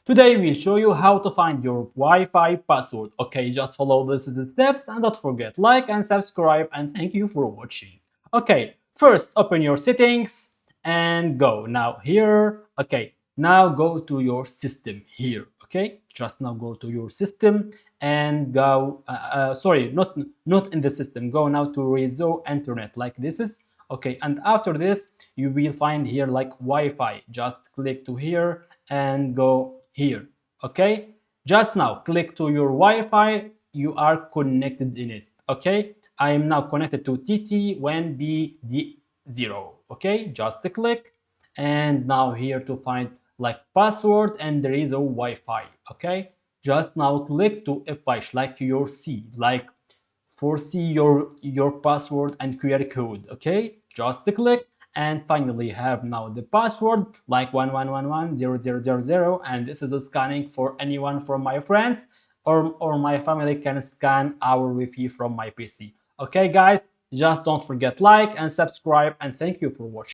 Today we'll show you how to find your Wi-Fi password. Okay, just follow the steps and don't forget like and subscribe, and thank you for watching. Okay, first open your settings and go now here. Okay, now go to your system here. Okay, just now go to your system and go sorry, not in the system, go now to Rezo Internet like this is. Okay, and after this you will find here like Wi-Fi. Just click to here and go here. Okay, just now click to your Wi-Fi, you are connected in it. Okay, I am now connected to TT1BD0. Okay, just click, and now here to find like password, and there is a Wi-Fi. Okay, just now click to F5 like your C, like foresee your password and QR code. Okay, just click, and finally have now the password like 11110000, and this is a scanning for anyone from my friends or my family can scan our Wi-Fi from my PC. Okay guys, just don't forget like and subscribe, and thank you for watching.